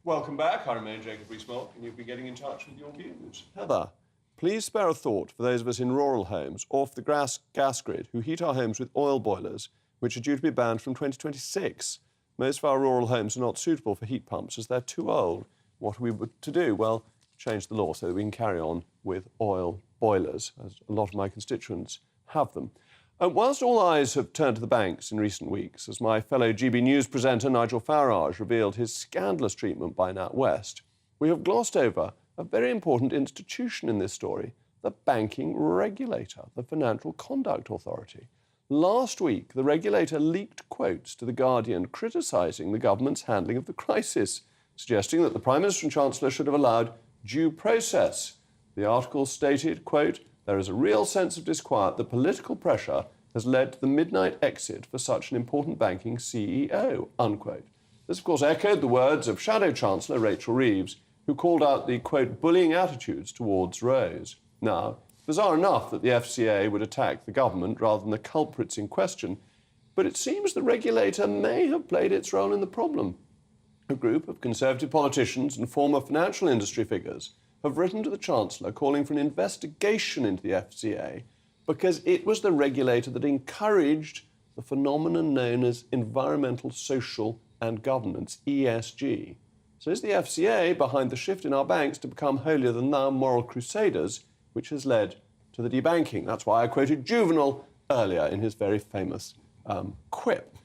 Welcome back. I remain Jacob Rees-Mogg, and you'll be getting in touch with your views. Heather, please spare a thought for those of us in rural homes off the gas grid who heat our homes with oil boilers, which are due to be banned from 2026. Most of our rural homes are not suitable for heat pumps as they're too old. What are we to do? Well, change the law so that we can carry on with oil boilers, as a lot of my constituents have them. Whilst all eyes have turned to the banks in recent weeks, as my fellow GB News presenter Nigel Farage revealed his scandalous treatment by NatWest, we have glossed over a very important institution in this story, the banking regulator, the Financial Conduct Authority. Last week, the regulator leaked quotes to The Guardian criticising the government's handling of the crisis, suggesting that the Prime Minister and Chancellor should have allowed due process. The article stated, quote, "There is a real sense of disquiet that political pressure has led to the midnight exit for such an important banking CEO," unquote. This, of course, echoed the words of Shadow Chancellor Rachel Reeves, who called out the, quote, bullying attitudes towards Rose. Now, bizarre enough that the FCA would attack the government rather than the culprits in question, but it seems the regulator may have played its role in the problem. A group of Conservative politicians and former financial industry figures have written to the Chancellor calling for an investigation into the FCA because it was the regulator that encouraged the phenomenon known as environmental, social and governance, ESG. So is the FCA behind the shift in our banks to become holier-than-thou moral crusaders, which has led to the debanking? That's why I quoted Juvenal earlier in his very famous quip.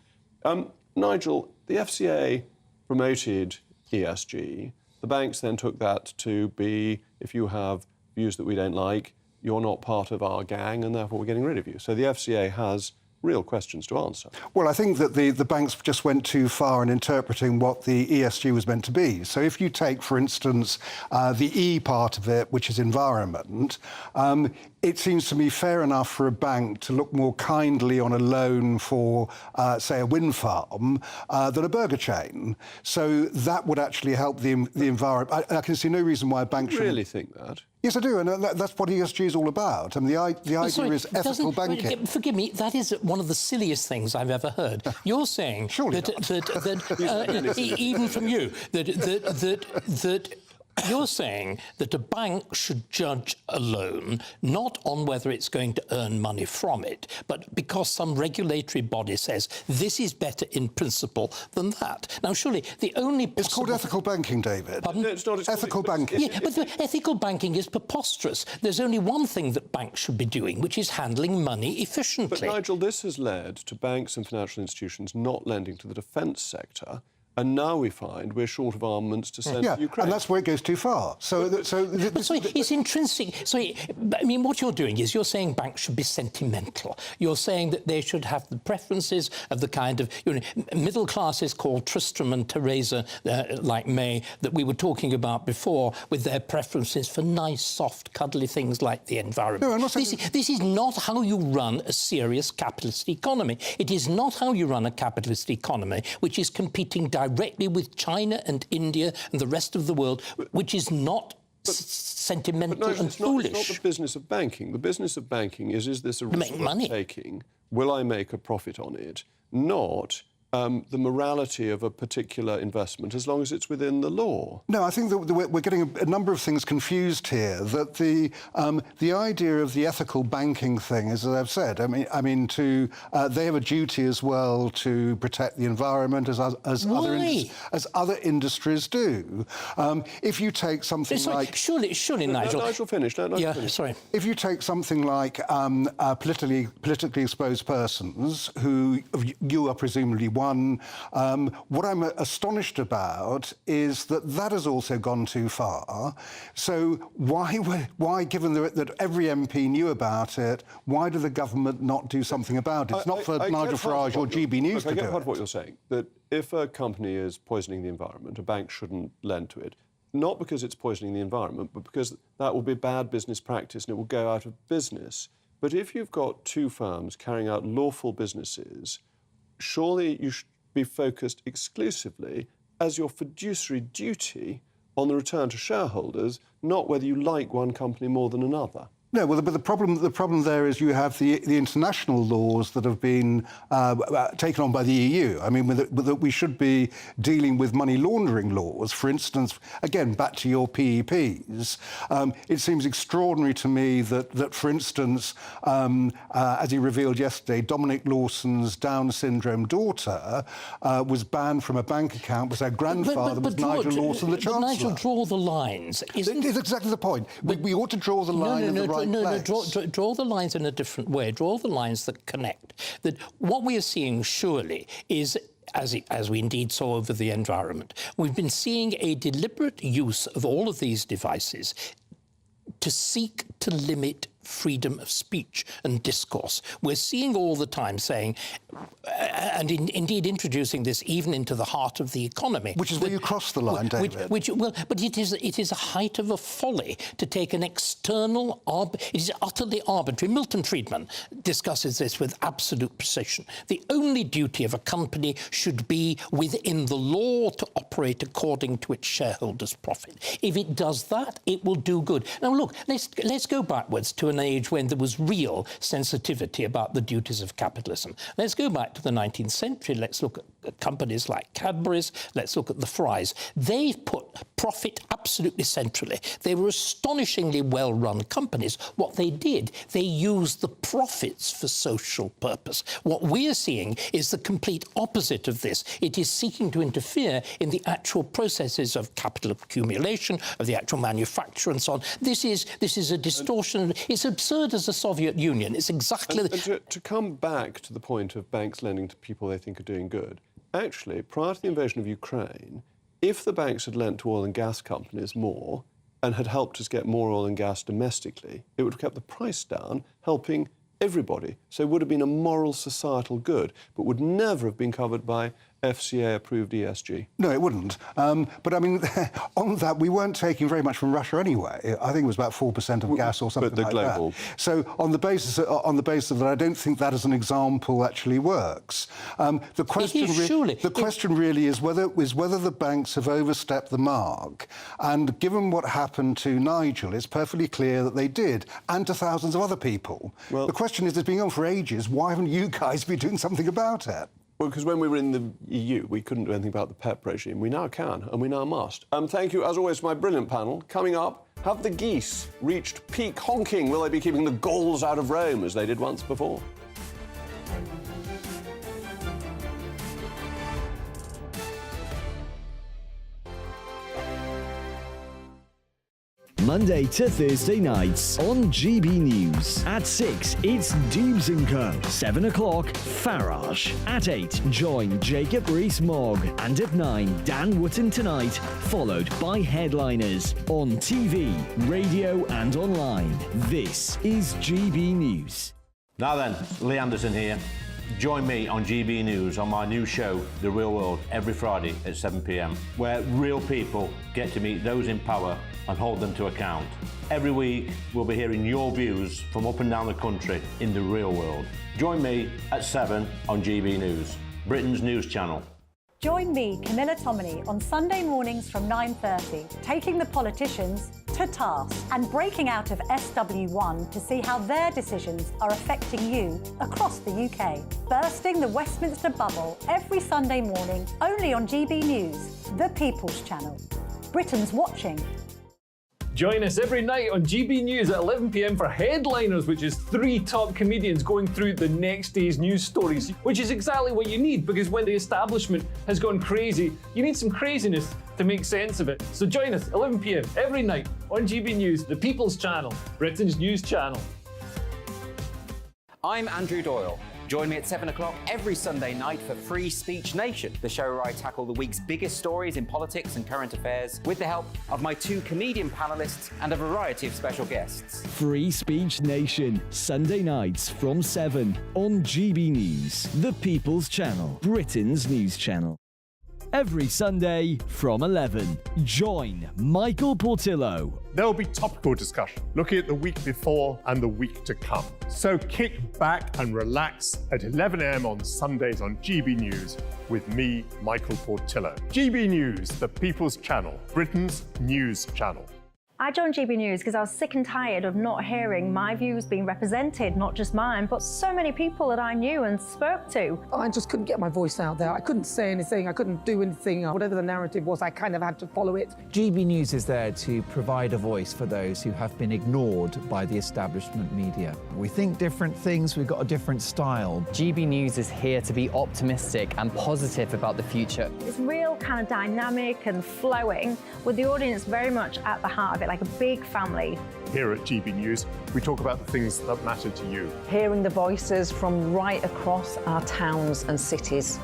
Nigel, the FCA promoted ESG. The banks then took that to be, if you have views that we don't like, you're not part of our gang and therefore we're getting rid of you. So the FCA has real questions to answer. Well, I think that the banks just went too far in interpreting what the ESG was meant to be. So if you take, for instance, the E part of it, which is environment, it seems to me fair enough for a bank to look more kindly on a loan for, say, a wind farm than a burger chain. So that would actually help the environment. I can see no reason why a bank should... You really think that? Yes, I do, and that's what ESG is all about. I mean, the idea is ethical banking. Forgive me, that is one of the silliest things I've ever heard. You're saying that even from you, that you're saying that a bank should judge a loan not on whether it's going to earn money from it, but because some regulatory body says this is better in principle than that. Now, surely the only possible... It's called ethical banking, David. Pardon? No, it's not. It's ethical banking. Yeah, but the ethical banking is preposterous. There's only one thing that banks should be doing, which is handling money efficiently. But, Nigel, this has led to banks and financial institutions not lending to the defence sector And now we find we're short of armaments to send to Ukraine. And that's where it goes too far. It's intrinsic. I mean, what you're doing is you're saying banks should be sentimental. You're saying that they should have the preferences of the kind of middle classes called Tristram and Teresa, like May, that we were talking about before, with their preferences for nice, soft, cuddly things like the environment. No, I'm not saying this is not how you run a serious capitalist economy. It is not how you run a capitalist economy which is competing directly with China and India and the rest of the world, which is not sentimental and foolish. It's not the business of banking. The business of banking is this a risk I'm taking? Will I make a profit on it? Not the morality of a particular investment, as long as it's within the law. No, I think that we're getting a number of things confused here. That the idea of the ethical banking thing, as I've said, they have a duty as well to protect the environment, as other industries do. If you take something like surely, Nigel. Nigel finished. Finish. Sorry. If you take something like politically exposed persons, who you are presumably one, what I'm astonished about is that has also gone too far. So why, given that every MP knew about it, why did the government not do something about it? It's not for Nigel Farage or GB News to do it. I get part of what you're saying, that if a company is poisoning the environment, a bank shouldn't lend to it, not because it's poisoning the environment, but because that will be bad business practice and it will go out of business. But if you've got two firms carrying out lawful businesses, surely you should be focused exclusively as your fiduciary duty on the return to shareholders, not whether you like one company more than another. No, well, but the problem there is you have the international laws that have been taken on by the EU. I mean, that we should be dealing with money laundering laws. For instance, again, back to your PEPs, it seems extraordinary to me that for instance, as he revealed yesterday, Dominic Lawson's Down syndrome daughter was banned from a bank account because her grandfather was Nigel Lawson, the Chancellor. But Nigel, draw the lines. It's exactly the point. We ought to draw the line in the right place. Draw the lines in a different way. Draw the lines that connect. That what we are seeing surely is, as we indeed saw over the environment, we've been seeing a deliberate use of all of these devices to seek to limit freedom of speech and discourse. We're seeing all the time saying, and indeed introducing this even into the heart of the economy. Which is where you cross the line, David. But it is a height of a folly to take an external, it is utterly arbitrary. Milton Friedman discusses this with absolute precision. The only duty of a company should be within the law to operate according to its shareholders' profit. If it does that, it will do good. Now look, let's go backwards to an age when there was real sensitivity about the duties of capitalism. Let's go back to the 19th century. Let's look at companies like Cadbury's. Let's look at the Fry's. They put profit absolutely centrally. They were astonishingly well-run companies. What they did, they used the profits for social purpose. What we are seeing is the complete opposite of this. It is seeking to interfere in the actual processes of capital accumulation, of the actual manufacture and so on. This is a distortion. It's absurd as the Soviet Union. It's exactly... To come back to the point of banks lending to people they think are doing good, actually, prior to the invasion of Ukraine, if the banks had lent to oil and gas companies more and had helped us get more oil and gas domestically, it would have kept the price down, helping everybody. So it would have been a moral societal good, but would never have been covered by FCA-approved ESG. No, it wouldn't. But I mean, on that, we weren't taking very much from Russia anyway. I think it was about 4% of gas or something like that. So on the basis of that, I don't think that as an example actually works. The question really is whether the banks have overstepped the mark. And given what happened to Nigel, it's perfectly clear that they did, and to thousands of other people. Well, the question is, it's been on for ages. Why haven't you guys been doing something about it? Well, because when we were in the EU, we couldn't do anything about the PEP regime. We now can, and we now must. Thank you, as always, for my brilliant panel. Coming up, have the geese reached peak honking? Will they be keeping the Gauls out of Rome, as they did once before? Monday to Thursday nights on GB News. At 6, it's Dubes & Co. 7 o'clock, Farage. At 8, join Jacob Rees-Mogg. And at 9, Dan Wootton Tonight, followed by headliners on TV, radio and online. This is GB News. Now then, Lee Anderson here. Join me on GB News on my new show, The Real World, every Friday at 7 p.m, where real people get to meet those in power and hold them to account. Every week, we'll be hearing your views from up and down the country in the real world. Join me at 7 on GB News, Britain's news channel. Join me, Camilla Tominey, on Sunday mornings from 9:30, taking the politicians to task and breaking out of SW1 to see how their decisions are affecting you across the UK. Bursting the Westminster bubble every Sunday morning, only on GB News, the People's Channel. Britain's watching. Join us every night on GB News at 11 p.m. for Headliners, which is 3 top comedians going through the next day's news stories, which is exactly what you need, because when the establishment has gone crazy, you need some craziness to make sense of it. So join us 11 p.m. every night on GB News, the People's Channel, Britain's news channel. I'm Andrew Doyle. Join me at 7 o'clock every Sunday night for Free Speech Nation, the show where I tackle the week's biggest stories in politics and current affairs with the help of my 2 comedian panellists and a variety of special guests. Free Speech Nation, Sunday nights from 7 on GB News, the People's Channel, Britain's news channel. Every Sunday from 11, join Michael Portillo. There will be topical discussion, looking at the week before and the week to come. So kick back and relax at 11 a.m. on Sundays on GB News with me, Michael Portillo. GB News, the People's Channel, Britain's news channel. I joined GB News because I was sick and tired of not hearing my views being represented, not just mine, but so many people that I knew and spoke to. I just couldn't get my voice out there. I couldn't say anything. I couldn't do anything. Whatever the narrative was, I kind of had to follow it. GB News is there to provide a voice for those who have been ignored by the establishment media. We think different things, we've got a different style. GB News is here to be optimistic and positive about the future. It's real kind of dynamic and flowing, with the audience very much at the heart of it, like a big family. Here at GB News, we talk about the things that matter to you. Hearing the voices from right across our towns and cities,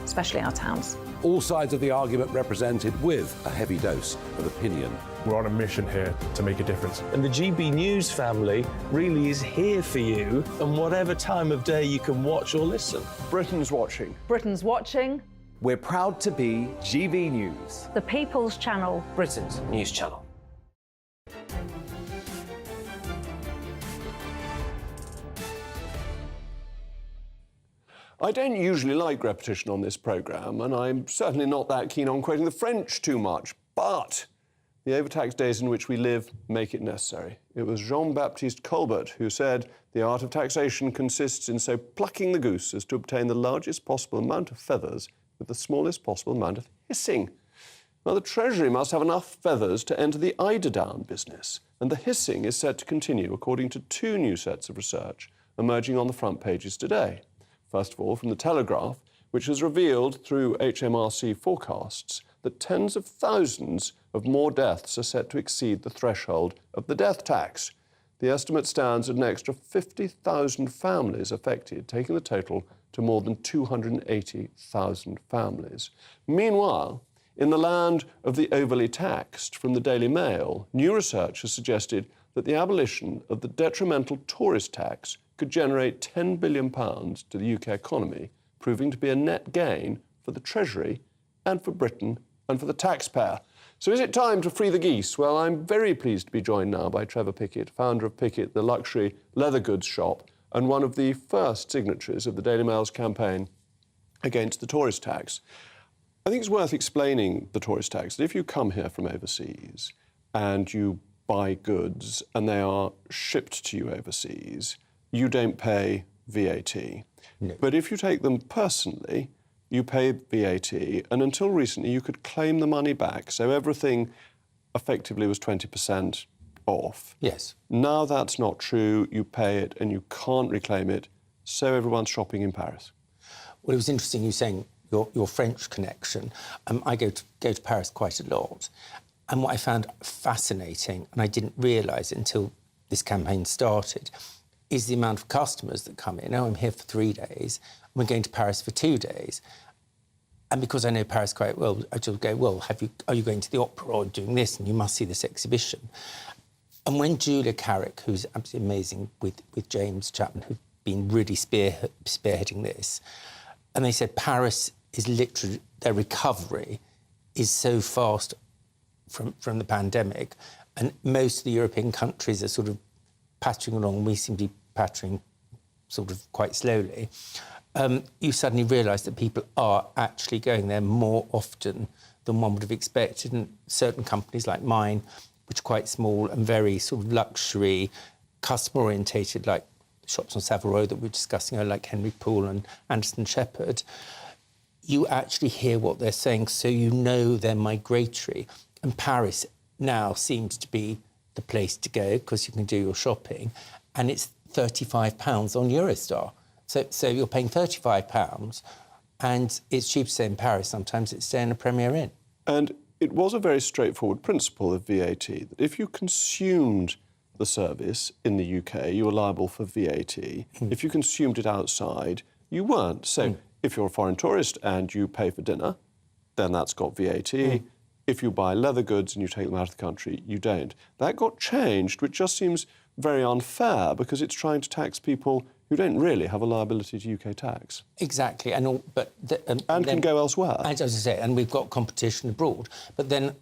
especially our towns. All sides of the argument represented with a heavy dose of opinion. We're on a mission here to make a difference. And the GB News family really is here for you, and whatever time of day you can watch or listen. Britain's watching. Britain's watching. We're proud to be GB News, the People's Channel, Britain's news channel. I don't usually like repetition on this programme, and I'm certainly not that keen on quoting the French too much, but the overtaxed days in which we live make it necessary. It was Jean-Baptiste Colbert who said, "The art of taxation consists in so plucking the goose as to obtain the largest possible amount of feathers with the smallest possible amount of hissing." Now, the Treasury must have enough feathers to enter the eider-down business, and the hissing is set to continue according to 2 new sets of research emerging on the front pages today. First of all, from the Telegraph, which has revealed through HMRC forecasts that tens of thousands of more deaths are set to exceed the threshold of the death tax. The estimate stands at an extra 50,000 families affected, taking the total to more than 280,000 families. Meanwhile, in the land of the overly taxed, from the Daily Mail, new research has suggested that the abolition of the detrimental tourist tax could generate £10 billion to the UK economy, proving to be a net gain for the Treasury and for Britain and for the taxpayer. So is it time to free the geese? Well, I'm very pleased to be joined now by Trevor Pickett, founder of Pickett, the luxury leather goods shop, and one of the first signatories of the Daily Mail's campaign against the tourist tax. I think it's worth explaining the tourist tax, that if you come here from overseas and you buy goods and they are shipped to you overseas, you don't pay VAT. No. But if you take them personally, you pay VAT, and until recently you could claim the money back, so everything effectively was 20% off. Yes. Now that's not true, you pay it and you can't reclaim it, so everyone's shopping in Paris. Well, it was interesting you saying your French connection. I go to Paris quite a lot, And what I found fascinating, and I didn't realise it until this campaign started, is the amount of customers that come in. Oh, I'm here for 3 days, and we're going to Paris for 2 days. And because I know Paris quite well, I just go, well, are you going to the opera or doing this? And you must see this exhibition. And when Julia Carrick, who's absolutely amazing with James Chapman, who've been really spearheading this, and they said Paris is literally, their recovery is so fast from the pandemic, and most of the European countries are sort of pattering along. We seem to be pattering sort of quite slowly. You suddenly realise that people are actually going there more often than one would have expected. And certain companies like mine, which are quite small and very sort of luxury, customer-orientated, like shops on Savile Row that we're discussing, like Henry Poole and Anderson Shepherd, you actually hear what they're saying, so you know they're migratory. And Paris now seems to be the place to go because you can do your shopping, and it's £35 on Eurostar. So you're paying £35, and it's cheaper to stay in Paris. Sometimes it's stay in a Premier Inn. And it was a very straightforward principle of VAT, that if you consumed the service in the UK, you were liable for VAT. If you consumed it outside, you weren't. So if you're a foreign tourist and you pay for dinner, then that's got VAT. If you buy leather goods and you take them out of the country, you don't. That got changed, which just seems very unfair because it's trying to tax people who don't really have a liability to UK tax. Exactly, and can go elsewhere. As I say, and we've got competition abroad. But then,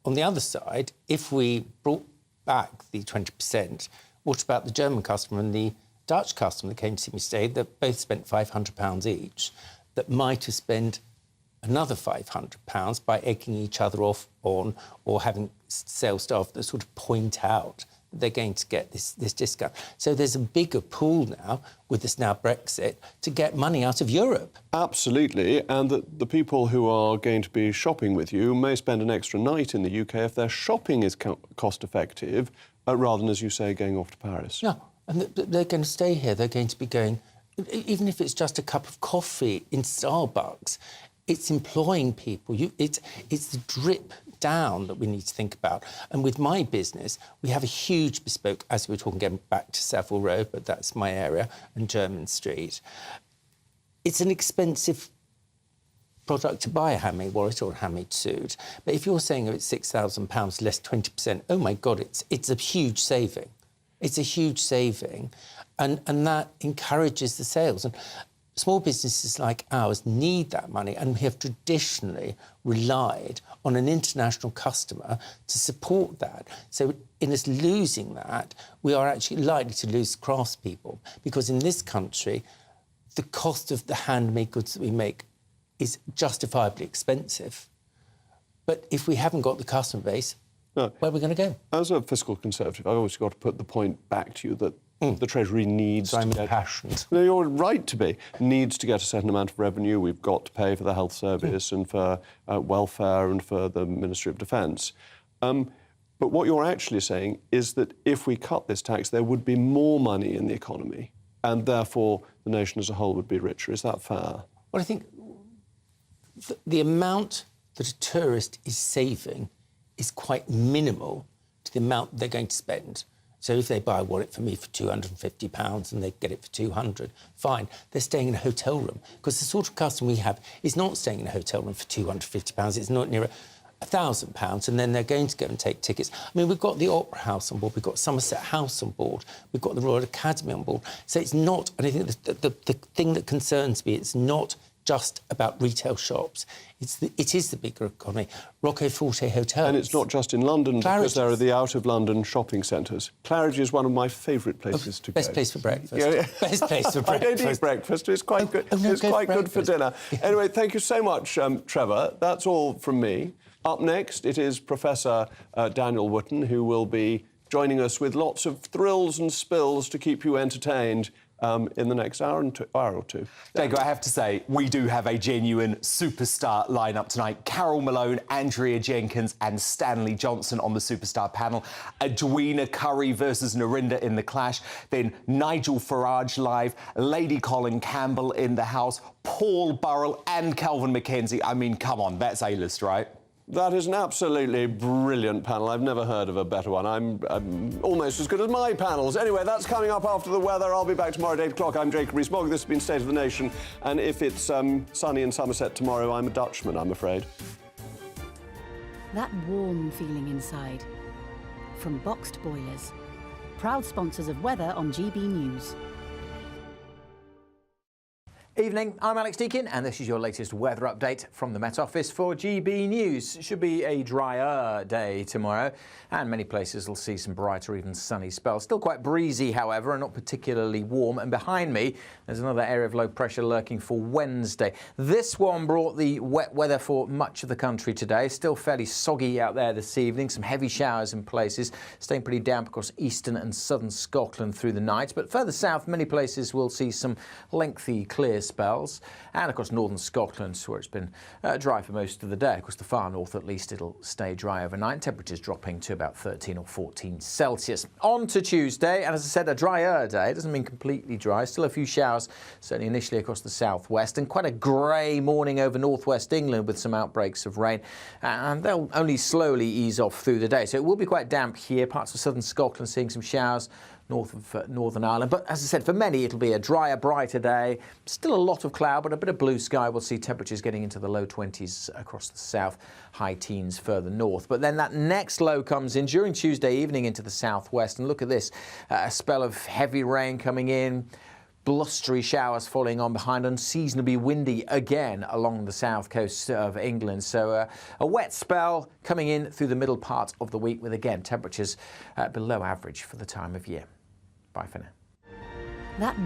on the other side, if we brought back the 20%, what about the German customer and the Dutch customer that came to see me today that both spent £500 each, that might have spent another £500 by egging each other off on, or having sales staff that sort of point out that they're going to get this discount. So there's a bigger pool now, with this now Brexit, to get money out of Europe. Absolutely, and that the people who are going to be shopping with you may spend an extra night in the UK if their shopping is cost-effective, rather than, as you say, going off to Paris. Yeah, and they're going to stay here. They're going to be going, even if it's just a cup of coffee in Starbucks, it's employing people. It's the drip down that we need to think about. And with my business, we have a huge bespoke, as we were talking, getting back to Savile Row, but that's my area, and Jermyn Street. It's an expensive product to buy a handmade wallet or a handmade suit. But if you're saying it's £6,000 less 20%, oh my God, it's a huge saving. It's a huge saving. And that encourages the sales. And small businesses like ours need that money, and we have traditionally relied on an international customer to support that. So in us losing that, we are actually likely to lose craftspeople, because in this country, the cost of the handmade goods that we make is justifiably expensive. But if we haven't got the customer base, where are we going to go? As a fiscal conservative, I've always got to put the point back to you that the Treasury needs to get... passionate. No, you're right to be. Needs to get a certain amount of revenue. We've got to pay for the health service and for welfare and for the Ministry of Defence. But what you're actually saying is that if we cut this tax, there would be more money in the economy, and therefore the nation as a whole would be richer. Is that fair? Well, I think the amount that a tourist is saving is quite minimal to the amount they're going to spend. So if they buy a wallet for me for £250 and they get it for £200, fine. They're staying in a hotel room, because the sort of customer we have is not staying in a hotel room for £250. It's not near £1,000, and then they're going to go and take tickets. I mean, we've got the Opera House on board, we've got Somerset House on board, we've got the Royal Academy on board. So it's not, and I think the thing that concerns me, it's not just about retail shops. It is the bigger economy. Rocoforte Hotel. And it's not just in London, because there are the out-of-London shopping centres. Claridge is one of my favourite places to go. Best place for breakfast. Yeah. Best place for breakfast. I don't eat breakfast. It's quite good. It's quite good for dinner. Anyway, thank you so much, Trevor. That's all from me. Up next, it is Professor Daniel Wootton, who will be joining us with lots of thrills and spills to keep you entertained in the next hour or two. Jacob, I have to say, we do have a genuine superstar lineup tonight. Carol Malone, Andrea Jenkins and Stanley Johnson on the superstar panel. Edwina Curry versus Narinda in the clash. Then Nigel Farage live. Lady Colin Campbell in the house. Paul Burrell and Calvin McKenzie. I mean, come on, that's A-list, right? That is an absolutely brilliant panel. I've never heard of a better one. I'm almost as good as my panels. Anyway, that's coming up after the weather. I'll be back tomorrow at 8 o'clock. I'm Jacob Rees-Mogg. This has been State of the Nation. And if it's sunny in Somerset tomorrow, I'm a Dutchman, I'm afraid. That warm feeling inside. From Boxed Boilers. Proud sponsors of weather on GB News. Evening, I'm Alex Deakin, and this is your latest weather update from the Met Office for GB News. It should be a drier day tomorrow, and many places will see some bright or even sunny spells. Still quite breezy, however, and not particularly warm. And behind me, there's another area of low pressure lurking for Wednesday. This one brought the wet weather for much of the country today. Still fairly soggy out there this evening. Some heavy showers in places, staying pretty damp across eastern and southern Scotland through the night. But further south, many places will see some lengthy clear spells, and across northern Scotland, where it's been dry for most of the day. Of course, the far north, at least, it'll stay dry overnight. Temperatures dropping to about 13 or 14 Celsius. On to Tuesday, and as I said, a drier day. It doesn't mean completely dry. Still a few showers, certainly initially across the southwest, and quite a grey morning over northwest England with some outbreaks of rain, and they'll only slowly ease off through the day. So it will be quite damp here. Parts of southern Scotland seeing some showers, north of Northern Ireland. But as I said, for many it'll be a drier, brighter day. Still a lot of cloud, but a bit of blue sky. We'll see temperatures getting into the low 20s across the south, high teens further north. But then that next low comes in during Tuesday evening into the southwest. And look at this, a spell of heavy rain coming in, blustery showers following on behind, unseasonably windy again along the south coast of England. So a wet spell coming in through the middle part of the week with, again, temperatures below average for the time of year. Bye for now. That